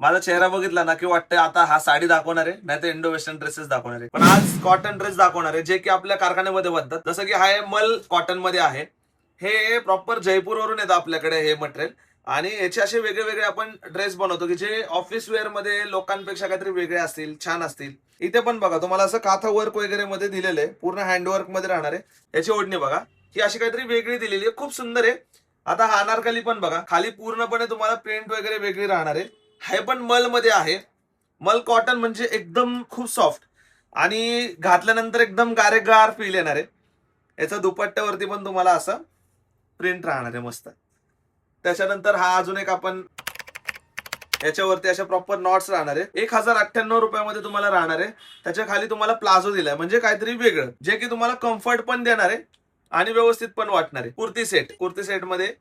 माझा चेहरा बघितला ना की वाटतं आता हा साडी दाखवणार आहे, नाही तर इंडो वेस्टर्न ड्रेसेस दाखवणार आहे. पण आज कॉटन ड्रेस दाखवणार आहे, जे की आपल्या कारखान्यामध्ये बनतात. जसं की हा मल कॉटन मध्ये आहे. हे प्रॉपर जयपूरवरून येतं आपल्याकडे हे मटेरियल. आणि याचे असे वेगळे वेगळे आपण ड्रेस बनवतो की जे ऑफिस वेअर मध्ये लोकांपेक्षा काहीतरी वेगळे असतील, छान असतील. इथे पण बघा तुम्हाला असं काथा वर्क वगैरे मध्ये दिलेलं आहे, पूर्ण हँडवर्क मध्ये राहणार आहे. याची ओढणी बघा, ही अशी काहीतरी वेगळी दिलेली आहे, खूप सुंदर आहे. आता हा अनारकली पण बघा, खाली पूर्णपणे तुम्हाला प्रिंट वगैरे वेगळी राहणार आहे. हे पण मल मध्ये आहे. मल कॉटन म्हणजे एकदम खूप सॉफ्ट आणि घातल्यानंतर एकदम गारेगार फील येणार आहे. याचा दुपट्ट्यावरती पण तुम्हाला असं प्रिंट राहणार आहे मस्त. त्याच्यानंतर हा अजून एक आपण याच्यावरती अशा प्रॉपर नॉट्स राहणार आहे. 1098 रुपयामध्ये तुम्हाला राहणार आहे. त्याच्या खाली तुम्हाला प्लाझो दिलाय, म्हणजे काहीतरी वेगळं, जे की तुम्हाला कम्फर्ट पण देणार आहे आणि व्यवस्थित पण वाटणार आहे. कुर्ती सेट मध्ये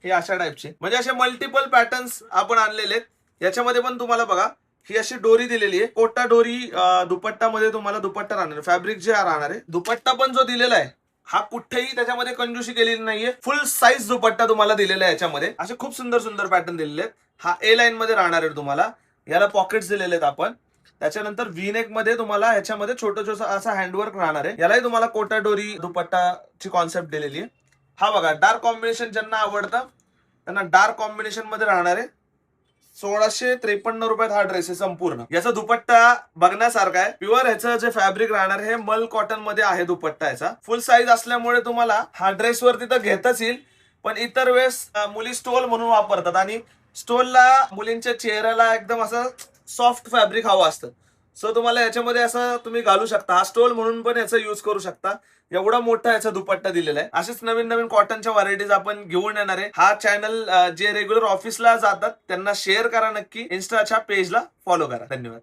हे अशा टाईपचे म्हणजे असे मल्टिपल पॅटर्न्स आपण आणलेले आहेत. याच्यामध्ये पण तुम्हाला बघा ही अशी डोरी दिलेली आहे, कोटा डोरी. दुपट्टामध्ये तुम्हाला दुपट्टा राहणार, फॅब्रिक जे राहणार आहे. दुपट्टा पण जो दिलेला आहे हा कुठेही त्याच्यामध्ये कंजूसी केलेली नाहीये, फुल साईज दुपट्टा तुम्हाला दिलेला आहे. याच्यामध्ये असे खूप सुंदर सुंदर पॅटर्न दिलेले आहेत. हा ए लाईन मध्ये राहणार आहे तुम्हाला. याला पॉकेट्स दिलेले आहेत आपण. त्याच्यानंतर व्ही नेक मध्ये तुम्हाला ह्याच्यामध्ये छोटं छोटं असा हँडवर्क राहणार आहे. यालाही तुम्हाला कोटा डोरी दुपट्टाची कॉन्सेप्ट दिलेली आहे. हा बघा डार्क कॉम्बिनेशन ज्यांना आवडतं त्यांना डार्क कॉम्बिनेशन मध्ये राहणार आहे. 1653 रुपयात हा ड्रेस आहे संपूर्ण. याचा दुपट्टा बघण्यासारखा आहे. प्युअर ह्याचं जे फॅब्रिक राहणार हे मल कॉटन मध्ये आहे. दुपट्टा याचा फुल साईज असल्यामुळे तुम्हाला हा ड्रेस वरती तर घेताच येईल, पण इतर वेळेस मुली स्टोल म्हणून वापरतात आणि स्टोलला मुलींच्या चेहऱ्याला एकदम असं सॉफ्ट फॅब्रिक हवं असतं. सो तुम्हाला याच्यामध्ये असं तुम्ही घालू शकता. हा स्टोल म्हणून पण याचा युज करू शकता. एवढा मोठा याचा दुपट्टा दिलेला आहे. असेच नवीन नवीन कॉटनच्या व्हरायटीज आपण घेऊन येणार आहे. हा चॅनल जे रेग्युलर ऑफिसला जातात त्यांना शेअर करा नक्की. इन्स्टाच्या पेजला फॉलो करा. धन्यवाद.